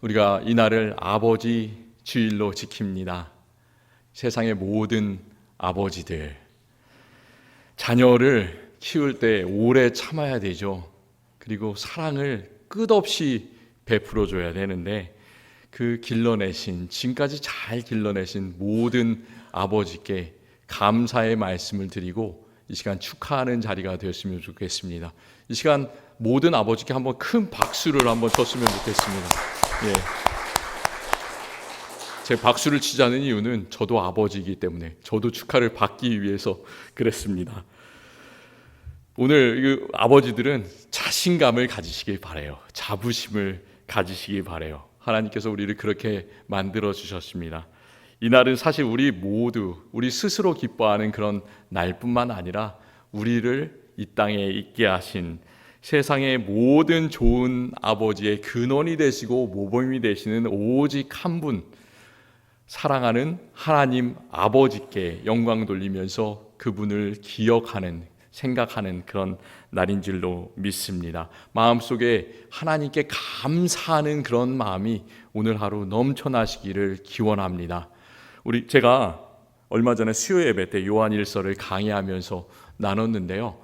우리가 이날을 아버지 주일로 지킵니다. 세상의 모든 아버지들, 자녀를 키울 때 오래 참아야 되죠. 그리고 사랑을 끝없이 베풀어 줘야 되는데, 그 길러내신, 지금까지 잘 길러내신 모든 아버지께 감사의 말씀을 드리고 이 시간 축하하는 자리가 되었으면 좋겠습니다. 이 시간 모든 아버지께 한번 큰 박수를 한번 쳤으면 좋겠습니다. 예. 제 박수를 치자는 이유는 저도 아버지이기 때문에, 저도 축하를 받기 위해서 그랬습니다. 오늘 아버지들은 자신감을 가지시길 바라요. 자부심을 가지시길 바라요. 하나님께서 우리를 그렇게 만들어 주셨습니다. 이날은 사실 우리 모두, 우리 스스로 기뻐하는 그런 날뿐만 아니라 우리를 이 땅에 있게 하신 세상의 모든 좋은 아버지의 근원이 되시고 모범이 되시는 오직 한 분, 사랑하는 하나님 아버지께 영광 돌리면서 그분을 기억하는, 생각하는 그런 날인 줄로 믿습니다. 마음속에 하나님께 감사하는 그런 마음이 오늘 하루 넘쳐나시기를 기원합니다. 제가 얼마 전에 수요 예배 때 요한일서를 강의하면서 나눴는데요,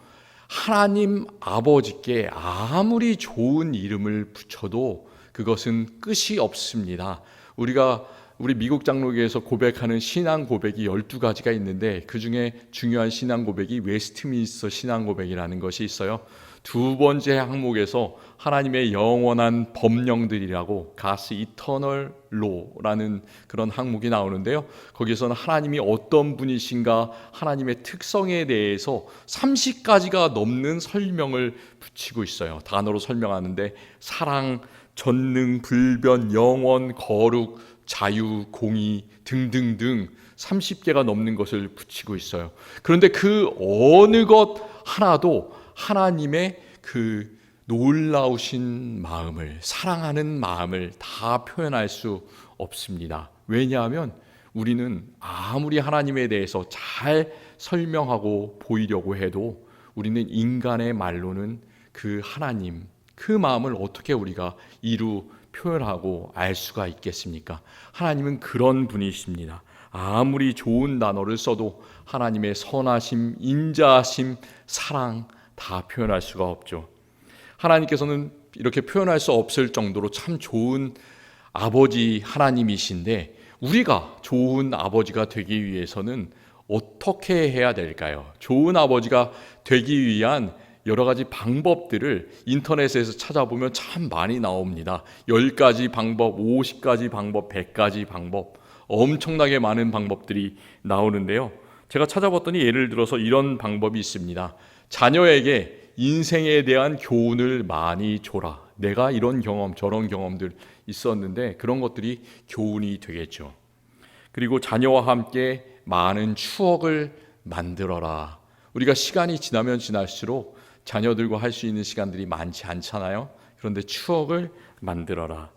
하나님 아버지께 아무리 좋은 이름을 붙여도 그것은 끝이 없습니다. 우리 미국 장로교에서 고백하는 신앙 고백이 12가지가 있는데, 그 중에 중요한 신앙 고백이 웨스트민스터 신앙 고백이라는 것이 있어요. 두 번째 항목에서 하나님의 영원한 법령들이라고 God's Eternal Law라는 그런 항목이 나오는데요, 거기에서는 하나님이 어떤 분이신가, 하나님의 특성에 대해서 30가지가 넘는 설명을 붙이고 있어요. 단어로 설명하는데 사랑, 전능, 불변, 영원, 거룩, 자유, 공의 등등등 30개가 넘는 것을 붙이고 있어요. 그런데 그 어느 것 하나도 하나님의 그 놀라우신 마음을, 사랑하는 마음을 다 표현할 수 없습니다. 왜냐하면 우리는 아무리 하나님에 대해서 잘 설명하고 보이려고 해도 우리는 인간의 말로는 그 하나님, 그 마음을 어떻게 우리가 표현하고 알 수가 있겠습니까? 하나님은 그런 분이십니다. 아무리 좋은 단어를 써도 하나님의 선하심, 인자하심, 사랑 다 표현할 수가 없죠. 하나님께서는 이렇게 표현할 수 없을 정도로 참 좋은 아버지 하나님이신데, 우리가 좋은 아버지가 되기 위해서는 어떻게 해야 될까요? 좋은 아버지가 되기 위한 여러 가지 방법들을 인터넷에서 찾아보면 참 많이 나옵니다. 10가지 방법, 50가지 방법, 100가지 방법, 엄청나게 많은 방법들이 나오는데요, 제가 찾아봤더니 예를 들어서 이런 방법이 있습니다. 자녀에게 인생에 대한 교훈을 많이 줘라. 내가 이런 경험, 저런 경험들 있었는데 그런 것들이 교훈이 되겠죠. 그리고 자녀와 함께 많은 추억을 만들어라. 우리가 시간이 지나면 지날수록 자녀들과 할 수 있는 시간들이 많지 않잖아요. 그런데 추억을 만들어라.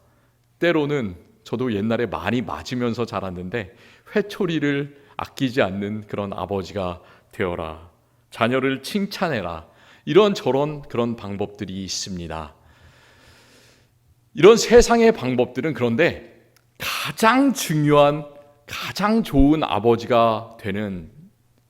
때로는 저도 옛날에 많이 맞으면서 자랐는데 회초리를 아끼지 않는 그런 아버지가 되어라. 자녀를 칭찬해라. 이런저런 그런 방법들이 있습니다. 이런 세상의 방법들은, 그런데 가장 중요한, 가장 좋은 아버지가 되는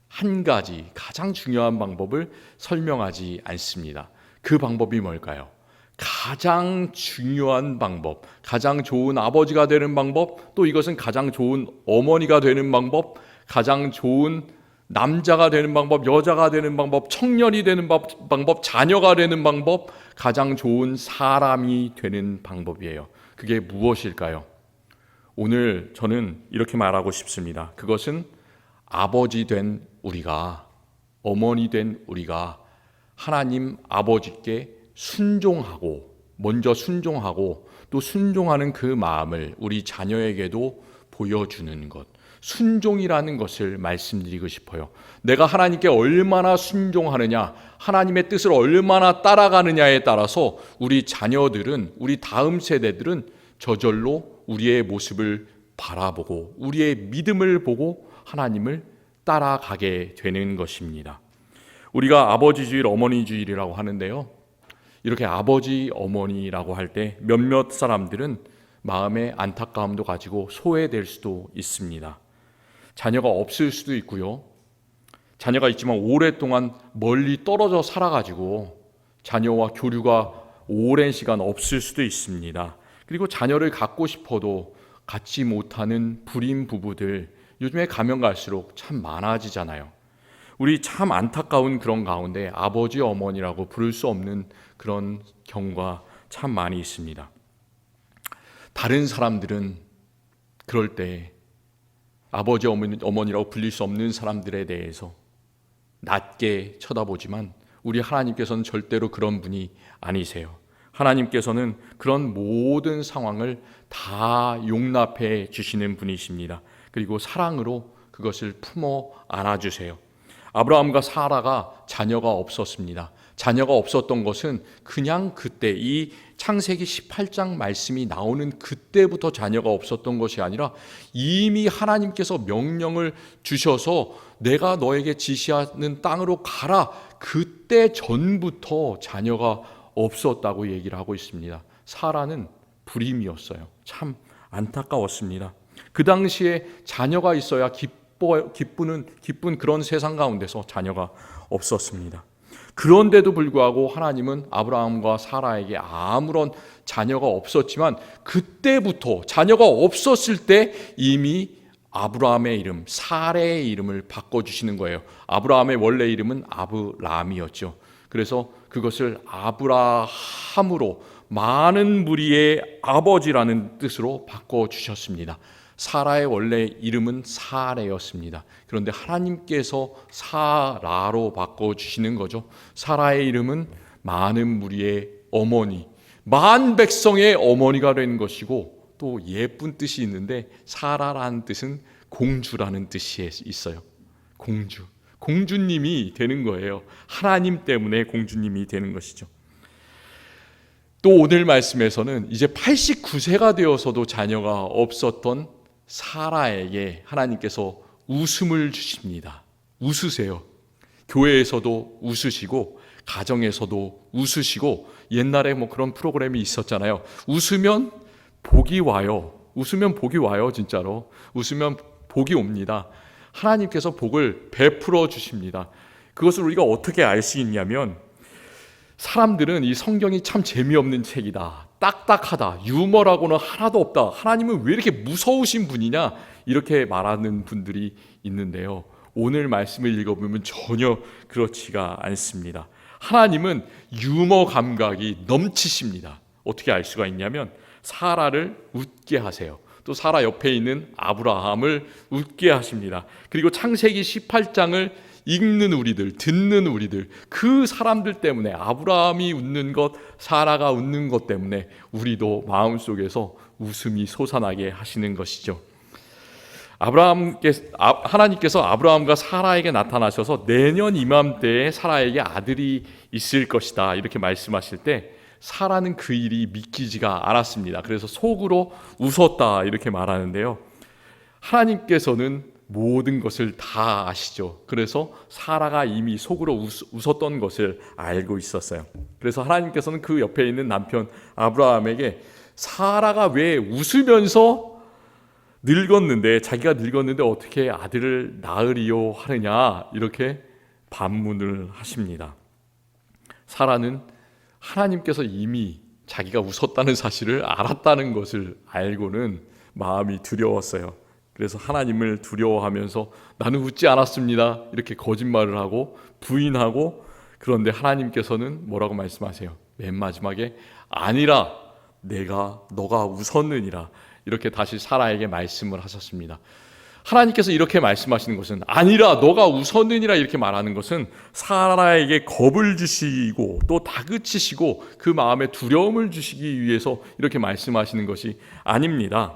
한 가지, 가장 중요한 방법을 설명하지 않습니다. 그 방법이 뭘까요? 가장 중요한 방법, 가장 좋은 아버지가 되는 방법, 또 이것은 가장 좋은 어머니가 되는 방법, 가장 좋은 남자가 되는 방법, 여자가 되는 방법, 청년이 되는 방법, 자녀가 되는 방법, 가장 좋은 사람이 되는 방법이에요. 그게 무엇일까요? 오늘 저는 이렇게 말하고 싶습니다. 그것은 아버지 된 우리가, 어머니 된 우리가 하나님 아버지께 순종하고, 먼저 순종하고 또 순종하는 그 마음을 우리 자녀에게도 보여주는 것, 순종이라는 것을 말씀드리고 싶어요. 내가 하나님께 얼마나 순종하느냐, 하나님의 뜻을 얼마나 따라가느냐에 따라서 우리 자녀들은, 우리 다음 세대들은 저절로 우리의 모습을 바라보고 우리의 믿음을 보고 하나님을 따라가게 되는 것입니다. 우리가 아버지주일, 어머니주일이라고 하는데요, 이렇게 아버지, 어머니라고 할 때 몇몇 사람들은 마음의 안타까움도 가지고 소외될 수도 있습니다. 자녀가 없을 수도 있고요. 자녀가 있지만 오랫동안 멀리 떨어져 살아가지고 자녀와 교류가 오랜 시간 없을 수도 있습니다. 그리고 자녀를 갖고 싶어도 갖지 못하는 불임 부부들, 요즘에 가면 갈수록 참 많아지잖아요. 우리 참 안타까운 그런 가운데 아버지 어머니라고 부를 수 없는 그런 경우가 참 많이 있습니다. 다른 사람들은 그럴 때 아버지 어머니라고 불릴 수 없는 사람들에 대해서 낮게 쳐다보지만 우리 하나님께서는 절대로 그런 분이 아니세요. 하나님께서는 그런 모든 상황을 다 용납해 주시는 분이십니다. 그리고 사랑으로 그것을 품어 안아주세요. 아브라함과 사라가 자녀가 없었습니다. 자녀가 없었던 것은 그냥 그때 이 창세기 18장 말씀이 나오는 그때부터 자녀가 없었던 것이 아니라 이미 하나님께서 명령을 주셔서 내가 너에게 지시하는 땅으로 가라, 그때 전부터 자녀가 없었다고 얘기를 하고 있습니다. 사라는 불임이었어요. 참 안타까웠습니다. 그 당시에 자녀가 있어야 기쁜 그런 세상 가운데서 자녀가 없었습니다. 그런데도 불구하고 하나님은 아브라함과 사라에게 아무런 자녀가 없었지만 그때부터 자녀가 없었을 때 이미 아브라함의 이름, 사레의 이름을 바꿔주시는 거예요. 아브라함의 원래 이름은 아브람이었죠. 그래서 그것을 아브라함으로 많은 무리의 아버지라는 뜻으로 바꿔주셨습니다. 사라의 원래 이름은 사레였습니다. 그런데 하나님께서 사라로 바꿔주시는 거죠. 사라의 이름은 많은 무리의 어머니, 만 백성의 어머니가 된 것이고 또 예쁜 뜻이 있는데 사라라는 뜻은 공주라는 뜻이 있어요. 공주님이 되는 거예요. 하나님 때문에 공주님이 되는 것이죠. 또 오늘 말씀에서는 이제 89세가 되어서도 자녀가 없었던 사라에게 하나님께서 웃음을 주십니다. 웃으세요. 교회에서도 웃으시고 가정에서도 웃으시고 옛날에 그런 프로그램이 있었잖아요. 웃으면 복이 와요. 웃으면 복이 와요. 진짜로 웃으면 복이 옵니다. 하나님께서 복을 베풀어 주십니다. 그것을 우리가 어떻게 알 수 있냐면 사람들은 이 성경이 참 재미없는 책이다, 딱딱하다, 유머라고는 하나도 없다, 하나님은 왜 이렇게 무서우신 분이냐, 이렇게 말하는 분들이 있는데요, 오늘 말씀을 읽어보면 전혀 그렇지가 않습니다. 하나님은 유머 감각이 넘치십니다. 어떻게 알 수가 있냐면 사라를 웃게 하세요. 또 사라 옆에 있는 아브라함을 웃게 하십니다. 그리고 창세기 18장을 읽는 우리들, 듣는 우리들, 그 사람들 때문에, 아브라함이 웃는 것, 사라가 웃는 것 때문에 우리도 마음속에서 웃음이 솟아나게 하시는 것이죠. 하나님께서 아브라함과 사라에게 나타나셔서 내년 이맘때에 사라에게 아들이 있을 것이다, 이렇게 말씀하실 때 사라는 그 일이 믿기지가 않았습니다. 그래서 속으로 웃었다, 이렇게 말하는데요, 하나님께서는 모든 것을 다 아시죠. 그래서 사라가 이미 속으로 웃었던 것을 알고 있었어요. 그래서 하나님께서는 그 옆에 있는 남편 아브라함에게 사라가 왜 웃으면서 자기가 늙었는데 어떻게 아들을 낳으리요 하느냐, 이렇게 반문을 하십니다. 사라는 하나님께서 이미 자기가 웃었다는 사실을 알았다는 것을 알고는 마음이 두려웠어요. 그래서 하나님을 두려워하면서 나는 웃지 않았습니다, 이렇게 거짓말을 하고 부인하고, 그런데 하나님께서는 뭐라고 말씀하세요? 맨 마지막에 아니라 너가 웃었느니라, 이렇게 다시 사라에게 말씀을 하셨습니다. 하나님께서 이렇게 말씀하시는 것은, 아니라 너가 웃었느니라 이렇게 말하는 것은 사라에게 겁을 주시고 또 다그치시고 그 마음에 두려움을 주시기 위해서 이렇게 말씀하시는 것이 아닙니다.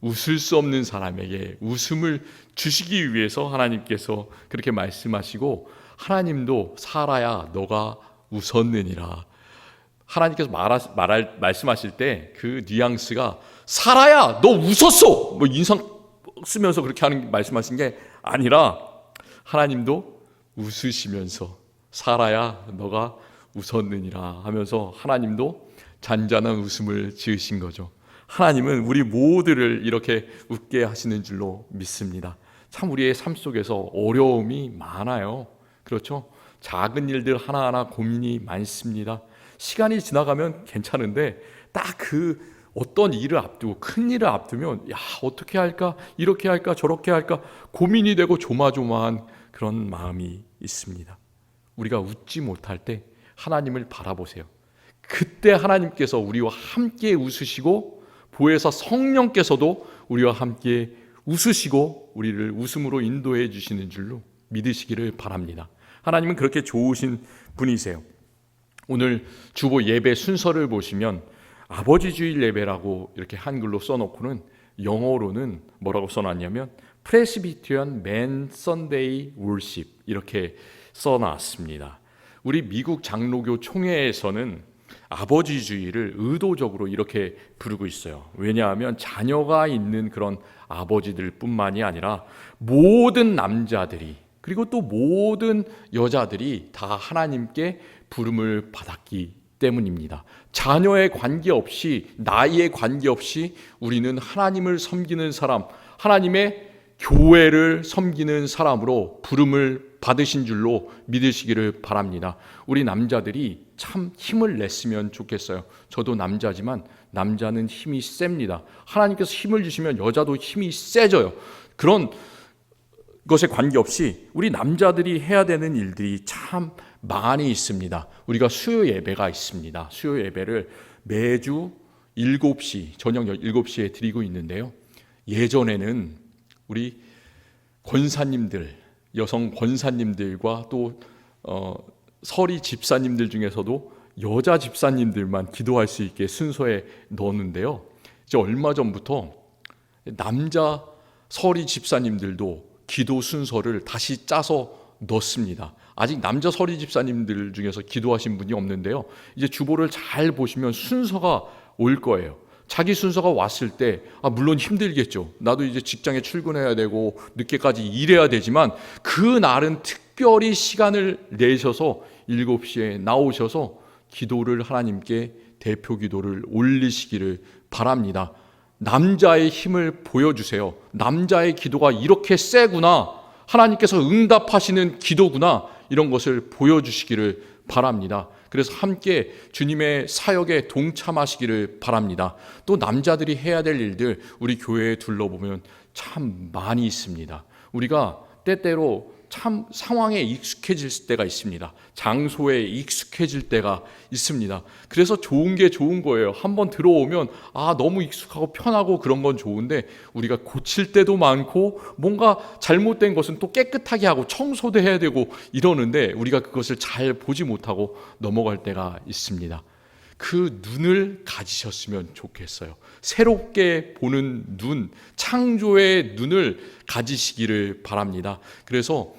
웃을 수 없는 사람에게 웃음을 주시기 위해서 하나님께서 그렇게 말씀하시고, 하나님도 사라야 너가 웃었느니라, 하나님께서 말씀하실 때 그 뉘앙스가 사라야 너 웃었어, 인상 쓰면서 그렇게 말씀하신 게 아니라 하나님도 웃으시면서 사라야 너가 웃었느니라 하면서 하나님도 잔잔한 웃음을 지으신 거죠. 하나님은 우리 모두를 이렇게 웃게 하시는 줄로 믿습니다. 참 우리의 삶 속에서 어려움이 많아요. 그렇죠? 작은 일들 하나하나 고민이 많습니다. 시간이 지나가면 괜찮은데 딱 그 어떤 일을 앞두고 큰 일을 앞두면 어떻게 할까? 이렇게 할까? 저렇게 할까? 고민이 되고 조마조마한 그런 마음이 있습니다. 우리가 웃지 못할 때 하나님을 바라보세요. 그때 하나님께서 우리와 함께 웃으시고 보혜사 성령께서도 우리와 함께 웃으시고 우리를 웃음으로 인도해 주시는 줄로 믿으시기를 바랍니다. 하나님은 그렇게 좋으신 분이세요. 오늘 주보 예배 순서를 보시면 아버지 주일 예배라고 이렇게 한글로 써놓고는 영어로는 뭐라고 써놨냐면 Presbyterian Man Sunday Worship 이렇게 써놨습니다. 우리 미국 장로교 총회에서는 아버지 주일을 의도적으로 이렇게 부르고 있어요. 왜냐하면 자녀가 있는 그런 아버지들 뿐만이 아니라 모든 남자들이 그리고 또 모든 여자들이 다 하나님께 부름을 받았기 때문입니다. 자녀에 관계없이 나이에 관계없이 우리는 하나님을 섬기는 사람, 하나님의 교회를 섬기는 사람으로 부름을 받으신 줄로 믿으시기를 바랍니다. 우리 남자들이 참 힘을 냈으면 좋겠어요. 저도 남자지만 남자는 힘이 셉니다. 하나님께서 힘을 주시면 여자도 힘이 세져요. 그런 것에 관계없이 우리 남자들이 해야 되는 일들이 참 많이 있습니다. 우리가 수요 예배가 있습니다. 수요 예배를 매주 7시, 저녁 7시에 드리고 있는데요. 예전에는 우리 권사님들, 여성 권사님들과 또 서리 집사님들 중에서도 여자 집사님들만 기도할 수 있게 순서에 넣었는데요. 이제 얼마 전부터 남자 서리 집사님들도 기도 순서를 다시 짜서 넣습니다. 아직 남자 서리 집사님들 중에서 기도하신 분이 없는데요. 이제 주보를 잘 보시면 순서가 올 거예요. 자기 순서가 왔을 때 물론 힘들겠죠. 나도 이제 직장에 출근해야 되고 늦게까지 일해야 되지만 그 날은 특별히 시간을 내셔서 7시에 나오셔서 기도를 하나님께 대표 기도를 올리시기를 바랍니다. 남자의 힘을 보여주세요. 남자의 기도가 이렇게 세구나, 하나님께서 응답하시는 기도구나, 이런 것을 보여주시기를 바랍니다. 그래서 함께 주님의 사역에 동참하시기를 바랍니다. 또 남자들이 해야 될 일들 우리 교회에 둘러보면 참 많이 있습니다. 우리가 때때로 참 상황에 익숙해질 때가 있습니다. 장소에 익숙해질 때가 있습니다. 그래서 좋은 게 좋은 거예요. 한번 들어오면 너무 익숙하고 편하고 그런 건 좋은데 우리가 고칠 때도 많고 뭔가 잘못된 것은 또 깨끗하게 하고 청소도 해야 되고 이러는데 우리가 그것을 잘 보지 못하고 넘어갈 때가 있습니다. 그 눈을 가지셨으면 좋겠어요. 새롭게 보는 눈, 창조의 눈을 가지시기를 바랍니다. 그래서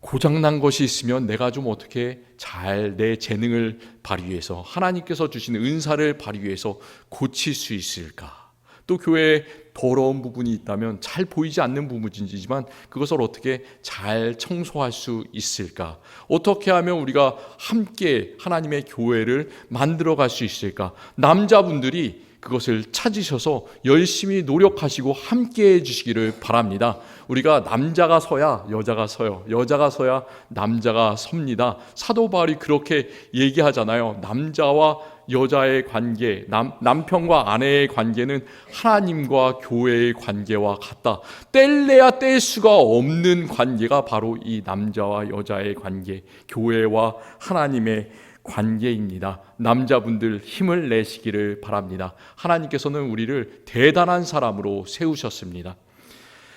고장난 것이 있으면 내가 좀 어떻게 잘 내 재능을 발휘해서 하나님께서 주신 은사를 발휘해서 고칠 수 있을까? 또 교회에 더러운 부분이 있다면 잘 보이지 않는 부분이지만 그것을 어떻게 잘 청소할 수 있을까? 어떻게 하면 우리가 함께 하나님의 교회를 만들어갈 수 있을까? 남자분들이 그것을 찾으셔서 열심히 노력하시고 함께 해주시기를 바랍니다. 우리가 남자가 서야 여자가 서요. 여자가 서야 남자가 섭니다. 사도 바울이 그렇게 얘기하잖아요. 남자와 여자의 관계, 남편과 아내의 관계는 하나님과 교회의 관계와 같다. 뗄래야 뗄 수가 없는 관계가 바로 이 남자와 여자의 관계, 교회와 하나님의 관계입니다. 남자분들 힘을 내시기를 바랍니다. 하나님께서는 우리를 대단한 사람으로 세우셨습니다.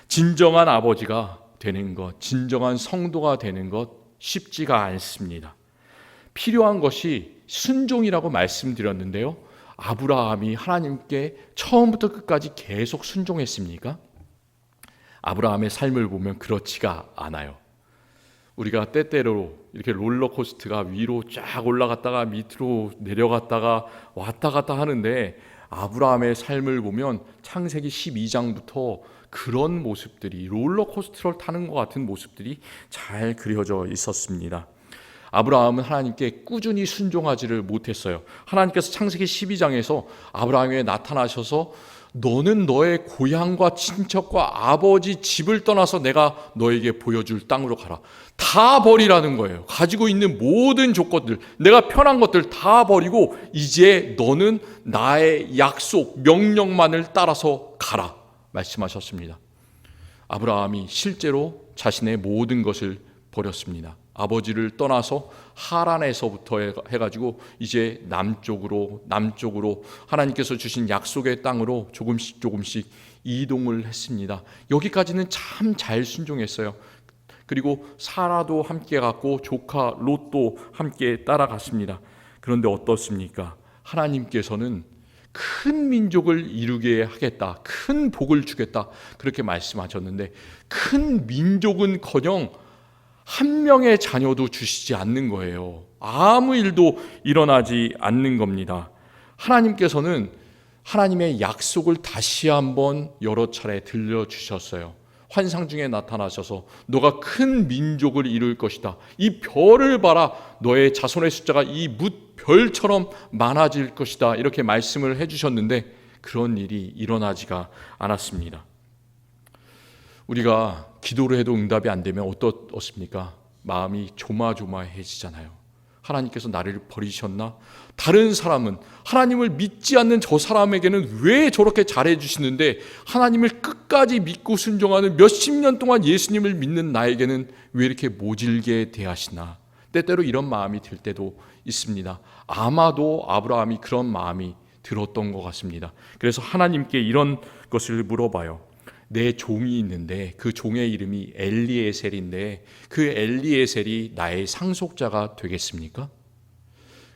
진정한 아버지가 되는 것, 진정한 성도가 되는 것 쉽지가 않습니다. 필요한 것이 순종이라고 말씀드렸는데요. 아브라함이 하나님께 처음부터 끝까지 계속 순종했습니까? 아브라함의 삶을 보면 그렇지가 않아요. 우리가 때때로 이렇게 롤러코스터가 위로 쫙 올라갔다가 밑으로 내려갔다가 왔다 갔다 하는데 아브라함의 삶을 보면 창세기 12장부터 그런 모습들이 롤러코스터를 타는 것 같은 모습들이 잘 그려져 있었습니다. 아브라함은 하나님께 꾸준히 순종하지를 못했어요. 하나님께서 창세기 12장에서 아브라함에게 나타나셔서 너는 너의 고향과 친척과 아버지 집을 떠나서 내가 너에게 보여줄 땅으로 가라. 다 버리라는 거예요. 가지고 있는 모든 조건들, 내가 편한 것들 다 버리고 이제 너는 나의 약속, 명령만을 따라서 가라 말씀하셨습니다. 아브라함이 실제로 자신의 모든 것을 버렸습니다. 아버지를 떠나서 하란에서부터 해가지고 이제 남쪽으로 하나님께서 주신 약속의 땅으로 조금씩 이동을 했습니다. 여기까지는 참 잘 순종했어요. 그리고 사라도 함께 갔고 조카 롯도 함께 따라갔습니다. 그런데 어떻습니까? 하나님께서는 큰 민족을 이루게 하겠다, 큰 복을 주겠다 그렇게 말씀하셨는데 큰 민족은커녕 한 명의 자녀도 주시지 않는 거예요. 아무 일도 일어나지 않는 겁니다. 하나님께서는 하나님의 약속을 다시 한번 여러 차례 들려주셨어요. 환상 중에 나타나셔서 너가 큰 민족을 이룰 것이다. 이 별을 봐라. 너의 자손의 숫자가 이 뭇별처럼 많아질 것이다. 이렇게 말씀을 해주셨는데 그런 일이 일어나지가 않았습니다. 우리가 기도를 해도 응답이 안 되면 어떻습니까? 마음이 조마조마해지잖아요. 하나님께서 나를 버리셨나? 다른 사람은 하나님을 믿지 않는 저 사람에게는 왜 저렇게 잘해주시는데 하나님을 끝까지 믿고 순종하는 몇십 년 동안 예수님을 믿는 나에게는 왜 이렇게 모질게 대하시나? 때때로 이런 마음이 들 때도 있습니다. 아마도 아브라함이 그런 마음이 들었던 것 같습니다. 그래서 하나님께 이런 것을 물어봐요. 내 종이 있는데 그 종의 이름이 엘리에셀인데 그 엘리에셀이 나의 상속자가 되겠습니까?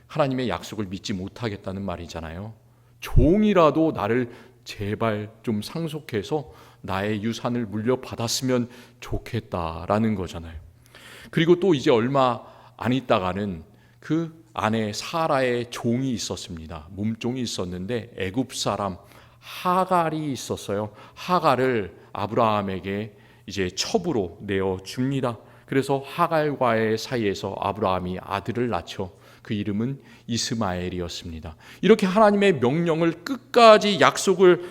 하나님의 약속을 믿지 못하겠다는 말이잖아요. 종이라도 나를 제발 좀 상속해서 나의 유산을 물려받았으면 좋겠다라는 거잖아요. 그리고 또 이제 얼마 안 있다가는 그 안에 사라의 종이 있었습니다. 몸종이 있었는데 애굽 사람 하갈이 있었어요. 하갈을 아브라함에게 이제 첩으로 내어 줍니다. 그래서 하갈과의 사이에서 아브라함이 아들을 낳죠. 그 이름은 이스마엘이었습니다. 이렇게 하나님의 명령을 끝까지 약속을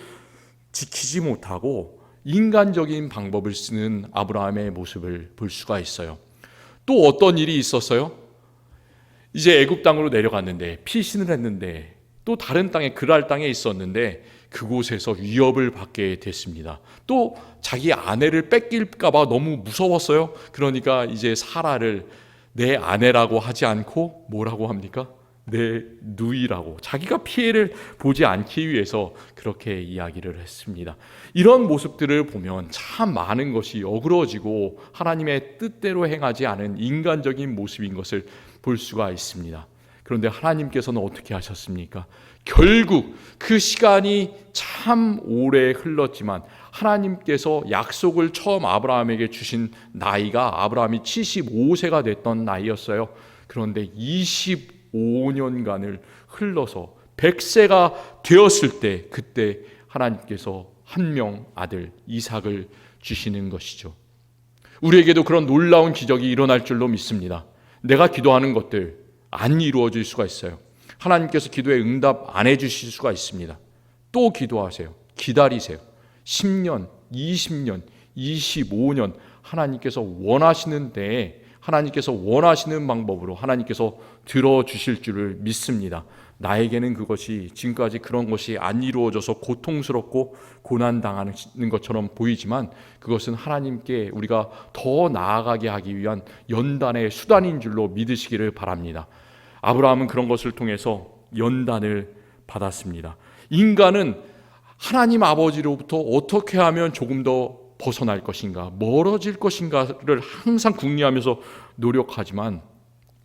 지키지 못하고 인간적인 방법을 쓰는 아브라함의 모습을 볼 수가 있어요. 또 어떤 일이 있었어요? 이제 애굽 땅으로 내려갔는데 피신을 했는데 또 다른 땅에 그랄 땅에 있었는데 그곳에서 위협을 받게 됐습니다. 또 자기 아내를 뺏길까 봐 너무 무서웠어요. 그러니까 이제 사라를 내 아내라고 하지 않고 뭐라고 합니까? 내 누이라고, 자기가 피해를 보지 않기 위해서 그렇게 이야기를 했습니다. 이런 모습들을 보면 참 많은 것이 어그러지고 하나님의 뜻대로 행하지 않은 인간적인 모습인 것을 볼 수가 있습니다. 그런데 하나님께서는 어떻게 하셨습니까? 결국 그 시간이 참 오래 흘렀지만 하나님께서 약속을 처음 아브라함에게 주신 나이가 아브라함이 75세가 됐던 나이였어요. 그런데 25년간을 흘러서 100세가 되었을 때 그때 하나님께서 한 명 아들 이삭을 주시는 것이죠. 우리에게도 그런 놀라운 기적이 일어날 줄로 믿습니다. 내가 기도하는 것들 안 이루어질 수가 있어요. 하나님께서 기도에 응답 안 해주실 수가 있습니다. 또 기도하세요. 기다리세요. 10년, 20년, 25년 하나님께서 원하시는 때에 하나님께서 원하시는 방법으로 하나님께서 들어주실 줄을 믿습니다. 나에게는 그것이 지금까지 그런 것이 안 이루어져서 고통스럽고 고난당하는 것처럼 보이지만 그것은 하나님께 우리가 더 나아가게 하기 위한 연단의 수단인 줄로 믿으시기를 바랍니다. 아브라함은 그런 것을 통해서 연단을 받았습니다. 인간은 하나님 아버지로부터 어떻게 하면 조금 더 벗어날 것인가, 멀어질 것인가를 항상 궁리하면서 노력하지만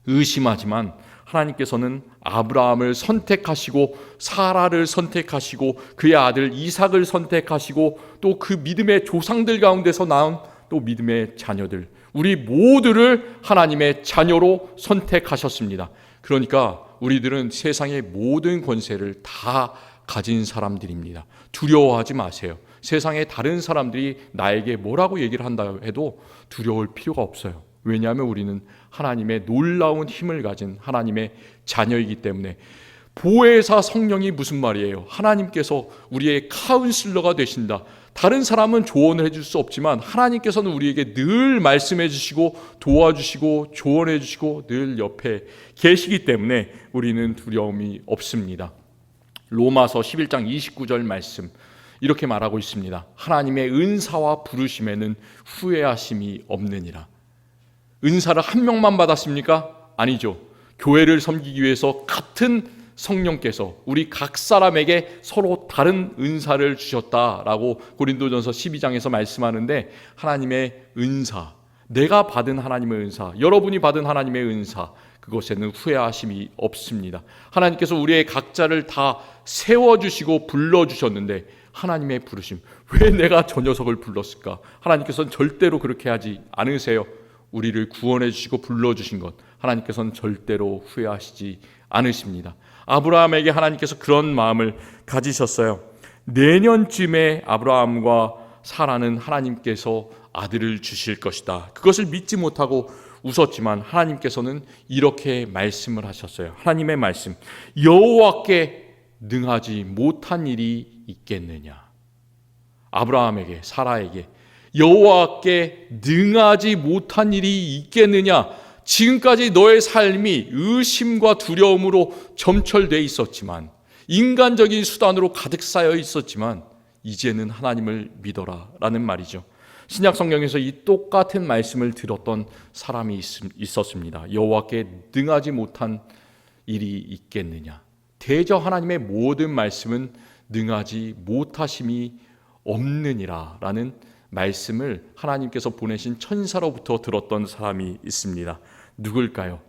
의심하지만 하나님께서는 아브라함을 선택하시고 사라를 선택하시고 그의 아들 이삭을 선택하시고 또 그 믿음의 조상들 가운데서 낳은 또 믿음의 자녀들, 우리 모두를 하나님의 자녀로 선택하셨습니다. 그러니까 우리들은 세상의 모든 권세를 다 가진 사람들입니다. 두려워하지 마세요. 세상의 다른 사람들이 나에게 뭐라고 얘기를 한다 해도 두려울 필요가 없어요. 왜냐하면 우리는 하나님의 놀라운 힘을 가진 하나님의 자녀이기 때문에. 보혜사 성령이 무슨 말이에요? 하나님께서 우리의 카운슬러가 되신다. 다른 사람은 조언을 해줄 수 없지만 하나님께서는 우리에게 늘 말씀해 주시고 도와주시고 조언해 주시고 늘 옆에 계시기 때문에 우리는 두려움이 없습니다. 로마서 11장 29절 말씀 이렇게 말하고 있습니다. 하나님의 은사와 부르심에는 후회하심이 없느니라. 은사를 한 명만 받았습니까? 아니죠. 교회를 섬기기 위해서 같은 성령께서 우리 각 사람에게 서로 다른 은사를 주셨다라고 고린도전서 12장에서 말씀하는데, 하나님의 은사, 내가 받은 하나님의 은사, 여러분이 받은 하나님의 은사, 그것에는 후회하심이 없습니다. 하나님께서 우리의 각자를 다 세워주시고 불러주셨는데, 하나님의 부르심, 왜 내가 저 녀석을 불렀을까? 하나님께서는 절대로 그렇게 하지 않으세요. 우리를 구원해 주시고 불러주신 것, 하나님께서는 절대로 후회하시지 않으십니다. 아브라함에게 하나님께서 그런 마음을 가지셨어요. 내년쯤에 아브라함과 사라는 하나님께서 아들을 주실 것이다. 그것을 믿지 못하고 웃었지만 하나님께서는 이렇게 말씀을 하셨어요. 하나님의 말씀, 여호와께 능하지 못한 일이 있겠느냐. 아브라함에게, 사라에게 여호와께 능하지 못한 일이 있겠느냐. 지금까지 너의 삶이 의심과 두려움으로 점철되어 있었지만, 인간적인 수단으로 가득 쌓여 있었지만 이제는 하나님을 믿어라 라는 말이죠. 신약 성경에서 이 똑같은 말씀을 들었던 사람이 있었습니다. 여호와께 능하지 못한 일이 있겠느냐. 대저 하나님의 모든 말씀은 능하지 못하심이 없느니라 라는 말씀을 하나님께서 보내신 천사로부터 들었던 사람이 있습니다. 누굴까요?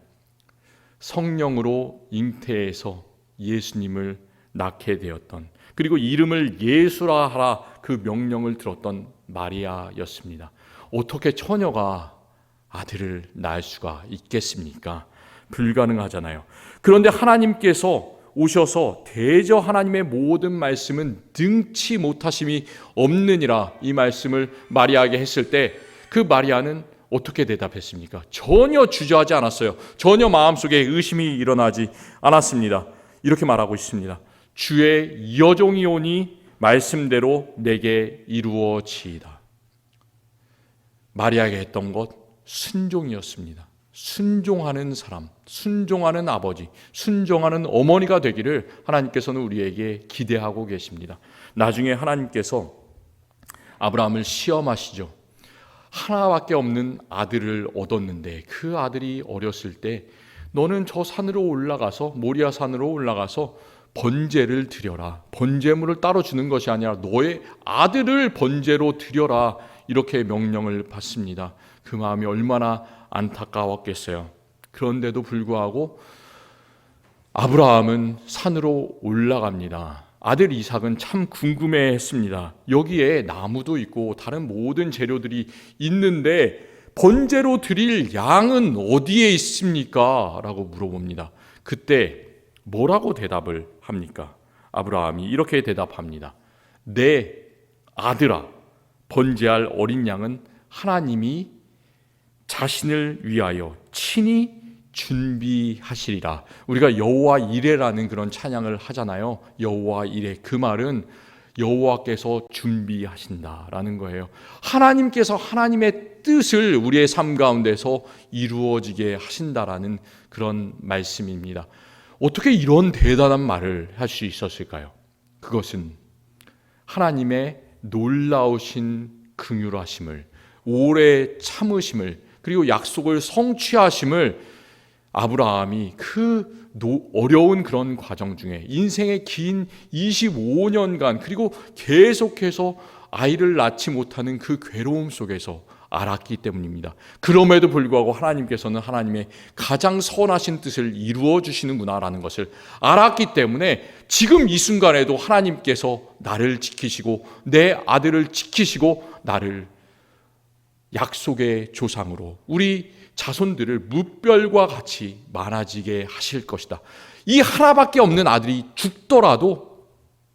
성령으로 잉태해서 예수님을 낳게 되었던, 그리고 이름을 예수라 하라 그 명령을 들었던 마리아였습니다. 어떻게 처녀가 아들을 낳을 수가 있겠습니까? 불가능하잖아요. 그런데 하나님께서 오셔서 대저 하나님의 모든 말씀은 능치 못하심이 없느니라 이 말씀을 마리아에게 했을 때, 그 마리아는 어떻게 대답했습니까? 전혀 주저하지 않았어요. 전혀 마음속에 의심이 일어나지 않았습니다. 이렇게 말하고 있습니다. 주의 여종이오니 말씀대로 내게 이루어지이다. 마리아에게 했던 것 순종이었습니다. 순종하는 사람, 순종하는 아버지, 순종하는 어머니가 되기를 하나님께서는 우리에게 기대하고 계십니다. 나중에 하나님께서 아브라함을 시험하시죠. 하나밖에 없는 아들을 얻었는데 그 아들이 어렸을 때 너는 저 산으로 올라가서, 모리아 산으로 올라가서 번제를 드려라. 번제물을 따로 주는 것이 아니라 너의 아들을 번제로 드려라. 이렇게 명령을 받습니다. 그 마음이 얼마나 안타까웠겠어요. 그런데도 불구하고 아브라함은 산으로 올라갑니다. 아들 이삭은 참 궁금해했습니다. 여기에 나무도 있고 다른 모든 재료들이 있는데 번제로 드릴 양은 어디에 있습니까? 라고 물어봅니다. 그때 뭐라고 대답을 합니까? 아브라함이 이렇게 대답합니다. 내 아들아, 번제할 어린 양은 하나님이 자신을 위하여 친히 준비하시리라. 우리가 여호와 이레라는 그런 찬양을 하잖아요. 여호와 이레, 그 말은 여호와께서 준비하신다라는 거예요. 하나님께서 하나님의 뜻을 우리의 삶 가운데서 이루어지게 하신다라는 그런 말씀입니다. 어떻게 이런 대단한 말을 할 수 있었을까요? 그것은 하나님의 놀라우신 긍휼하심을, 오래 참으심을, 그리고 약속을 성취하심을 아브라함이 그 어려운 그런 과정 중에, 인생의 긴 25년간 그리고 계속해서 아이를 낳지 못하는 그 괴로움 속에서 알았기 때문입니다. 그럼에도 불구하고 하나님께서는 하나님의 가장 선하신 뜻을 이루어 주시는구나라는 것을 알았기 때문에 지금 이 순간에도 하나님께서 나를 지키시고 내 아들을 지키시고 나를 약속의 조상으로 우리 자손들을 무별과 같이 많아지게 하실 것이다. 이 하나밖에 없는 아들이 죽더라도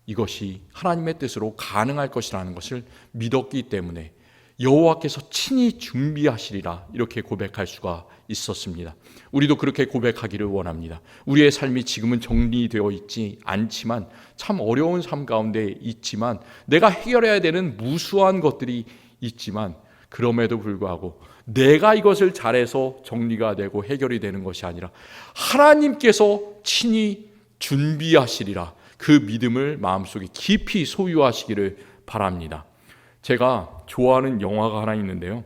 이것이 하나님의 뜻으로 가능할 것이라는 것을 믿었기 때문에 여호와께서 친히 준비하시리라 이렇게 고백할 수가 있었습니다. 우리도 그렇게 고백하기를 원합니다. 우리의 삶이 지금은 정리되어 있지 않지만 참 어려운 삶 가운데 있지만 내가 해결해야 되는 무수한 것들이 있지만 그럼에도 불구하고 내가 이것을 잘해서 정리가 되고 해결이 되는 것이 아니라 하나님께서 친히 준비하시리라 그 믿음을 마음속에 깊이 소유하시기를 바랍니다. 제가 좋아하는 영화가 하나 있는데요.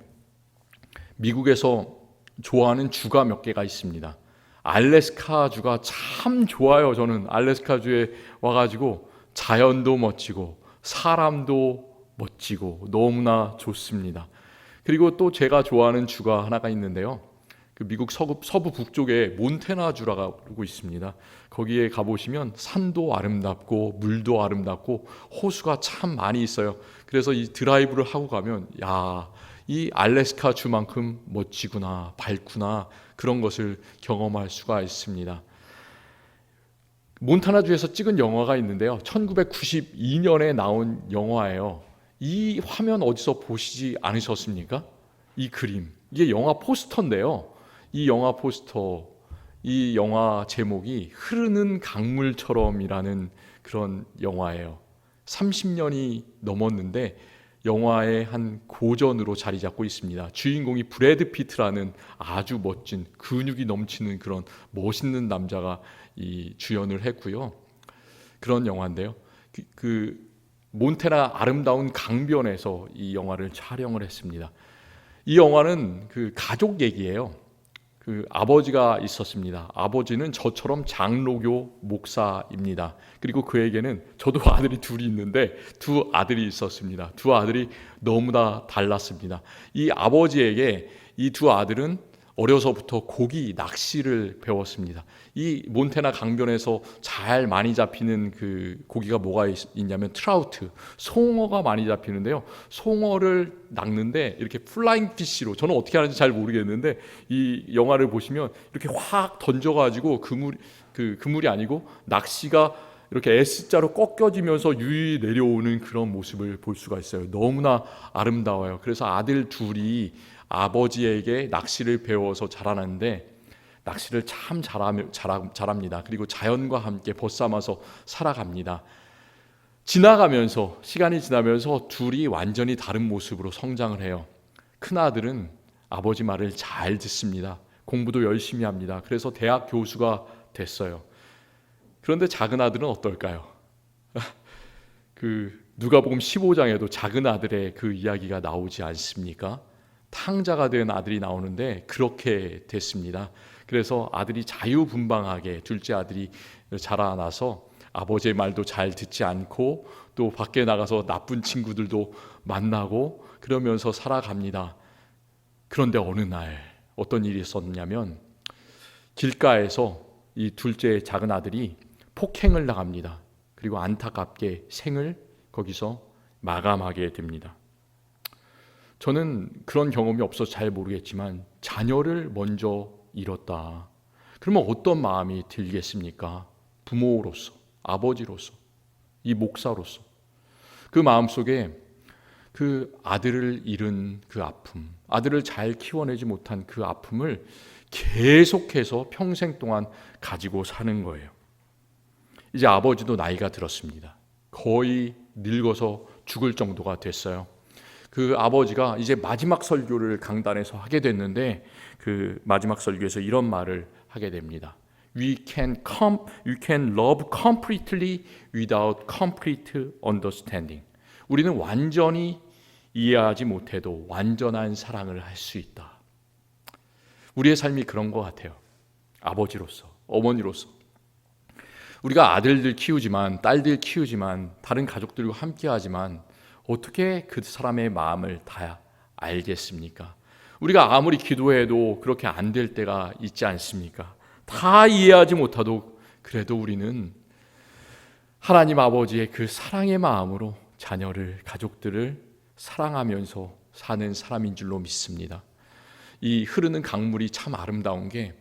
미국에서 좋아하는 주가 몇 개가 있습니다. 알래스카 주가 참 좋아요. 저는 알래스카 주에 와가지고 자연도 멋지고 사람도 멋지고 너무나 좋습니다. 그리고 또 제가 좋아하는 주가 하나가 있는데요. 그 미국 서부 북쪽에 몬태나 주라고 있습니다. 거기에 가보시면 산도 아름답고 물도 아름답고 호수가 참 많이 있어요. 그래서 이 드라이브를 하고 가면 이 알래스카 주만큼 멋지구나, 밝구나 그런 것을 경험할 수가 있습니다. 몬타나주에서 찍은 영화가 있는데요. 1992년에 나온 영화예요. 이 화면 어디서 보시지 않으셨습니까? 이 그림, 이게 영화 포스터인데요. 이 영화 포스터, 이 영화 제목이 흐르는 강물처럼이라는 그런 영화예요. 30년이 넘었는데 영화의 한 고전으로 자리 잡고 있습니다. 주인공이 브래드 피트라는 아주 멋진 근육이 넘치는 그런 멋있는 남자가 이 주연을 했고요. 그런 영화인데요. 그 몬테나 아름다운 강변에서 이 영화를 촬영을 했습니다. 이 영화는 그 가족 얘기예요. 그 아버지가 있었습니다. 아버지는 저처럼 장로교 목사입니다. 그리고 그에게는 저도 아들이 둘이 있는데 두 아들이 있었습니다. 두 아들이 너무나 달랐습니다. 이 아버지에게 이 두 아들은 어려서부터 고기 낚시를 배웠습니다. 이 몬테나 강변에서 잘 많이 잡히는 그 고기가 뭐가 있냐면 트라우트, 송어가 많이 잡히는데요. 송어를 낚는데 이렇게 플라잉 피쉬로, 저는 어떻게 하는지 잘 모르겠는데 이 영화를 보시면 이렇게 확 던져가지고 그물이 아니고 낚시가 이렇게 S자로 꺾여지면서 유유히 내려오는 그런 모습을 볼 수가 있어요. 너무나 아름다워요. 그래서 아들 둘이 아버지에게 낚시를 배워서 자라는데 낚시를 참 잘합니다. 그리고 자연과 함께 벗삼아서 살아갑니다. 시간이 지나면서 둘이 완전히 다른 모습으로 성장을 해요. 큰아들은 아버지 말을 잘 듣습니다. 공부도 열심히 합니다. 그래서 대학 교수가 됐어요. 그런데 작은 아들은 어떨까요? 그 누가복음 15장에도 작은 아들의 그 이야기가 나오지 않습니까? 탕자가 된 아들이 나오는데 그렇게 됐습니다. 그래서 아들이 자유분방하게 둘째 아들이 자라나서 아버지의 말도 잘 듣지 않고 또 밖에 나가서 나쁜 친구들도 만나고 그러면서 살아갑니다. 그런데 어느 날 어떤 일이 있었냐면 길가에서 이 둘째 작은 아들이 폭행을 당합니다. 그리고 안타깝게 생을 거기서 마감하게 됩니다. 저는 그런 경험이 없어서 잘 모르겠지만 자녀를 먼저 잃었다. 그러면 어떤 마음이 들겠습니까? 부모로서, 아버지로서, 이 목사로서 그 마음속에 그 아들을 잃은 그 아픔, 아들을 잘 키워내지 못한 그 아픔을 계속해서 평생 동안 가지고 사는 거예요. 이제 아버지도 나이가 들었습니다. 거의 늙어서 죽을 정도가 됐어요. 그 아버지가 이제 마지막 설교를 강단에서 하게 됐는데 그 마지막 설교에서 이런 말을 하게 됩니다. You can love completely without complete understanding. 우리는 완전히 이해하지 못해도 완전한 사랑을 할 수 있다. 우리의 삶이 그런 것 같아요. 아버지로서, 어머니로서. 우리가 아들들 키우지만, 딸들 키우지만, 다른 가족들과 함께하지만 어떻게 그 사람의 마음을 다 알겠습니까? 우리가 아무리 기도해도 그렇게 안 될 때가 있지 않습니까? 다 이해하지 못하도 그래도 우리는 하나님 아버지의 그 사랑의 마음으로 자녀를, 가족들을 사랑하면서 사는 사람인 줄로 믿습니다. 이 흐르는 강물이 참 아름다운 게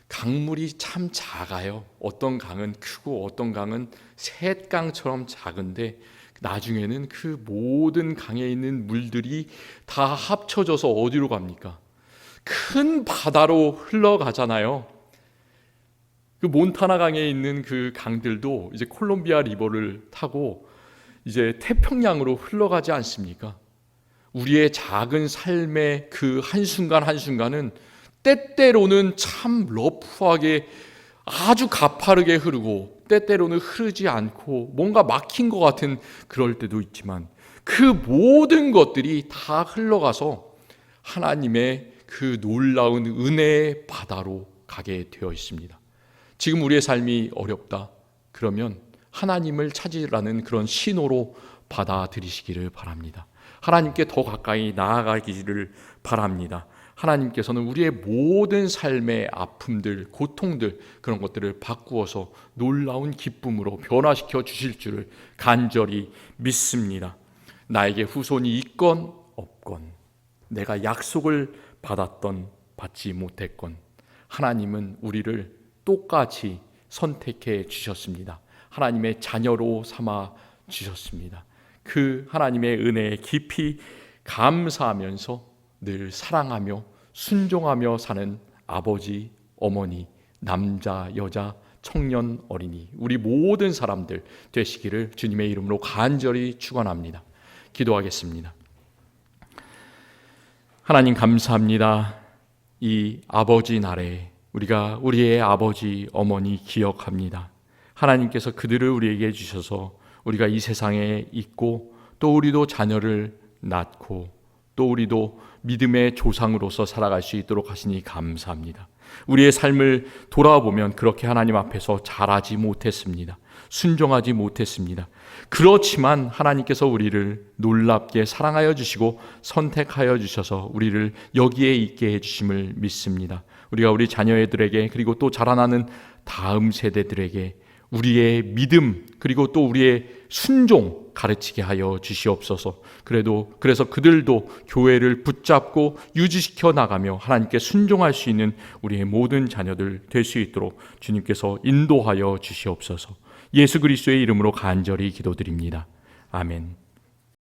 강물이 참 작아요. 어떤 강은 크고 어떤 강은 샛강처럼 작은데 나중에는 그 모든 강에 있는 물들이 다 합쳐져서 어디로 갑니까? 큰 바다로 흘러가잖아요. 그 몬타나 강에 있는 그 강들도 이제 콜롬비아 리버를 타고 이제 태평양으로 흘러가지 않습니까? 우리의 작은 삶의 그 한순간 한순간은 때때로는 참 러프하게 아주 가파르게 흐르고 때때로는 흐르지 않고 뭔가 막힌 것 같은 그럴 때도 있지만 그 모든 것들이 다 흘러가서 하나님의 그 놀라운 은혜의 바다로 가게 되어 있습니다. 지금 우리의 삶이 어렵다 그러면 하나님을 찾으라는 그런 신호로 받아들이시기를 바랍니다. 하나님께 더 가까이 나아가기를 바랍니다. 하나님께서는 우리의 모든 삶의 아픔들, 고통들 그런 것들을 바꾸어서 놀라운 기쁨으로 변화시켜 주실 줄을 간절히 믿습니다. 나에게 후손이 있건 없건 내가 약속을 받았던 받지 못했건 하나님은 우리를 똑같이 선택해 주셨습니다. 하나님의 자녀로 삼아 주셨습니다. 그 하나님의 은혜에 깊이 감사하면서 늘 사랑하며 순종하며 사는 아버지, 어머니, 남자, 여자, 청년, 어린이 우리 모든 사람들 되시기를 주님의 이름으로 간절히 축원합니다. 기도하겠습니다. 하나님 감사합니다. 이 아버지 날에 우리가 우리의 아버지, 어머니 기억합니다. 하나님께서 그들을 우리에게 주셔서 우리가 이 세상에 있고 또 우리도 자녀를 낳고 또 우리도 믿음의 조상으로서 살아갈 수 있도록 하시니 감사합니다. 우리의 삶을 돌아보면 그렇게 하나님 앞에서 잘하지 못했습니다. 순종하지 못했습니다. 그렇지만 하나님께서 우리를 놀랍게 사랑하여 주시고 선택하여 주셔서 우리를 여기에 있게 해주심을 믿습니다. 우리가 우리 자녀들에게 그리고 또 자라나는 다음 세대들에게 우리의 믿음 그리고 또 우리의 순종 가르치게 하여 주시옵소서. 그래서 그들도 교회를 붙잡고 유지시켜 나가며 하나님께 순종할 수 있는 우리의 모든 자녀들 될 수 있도록 주님께서 인도하여 주시옵소서. 예수 그리스도의 이름으로 간절히 기도드립니다. 아멘.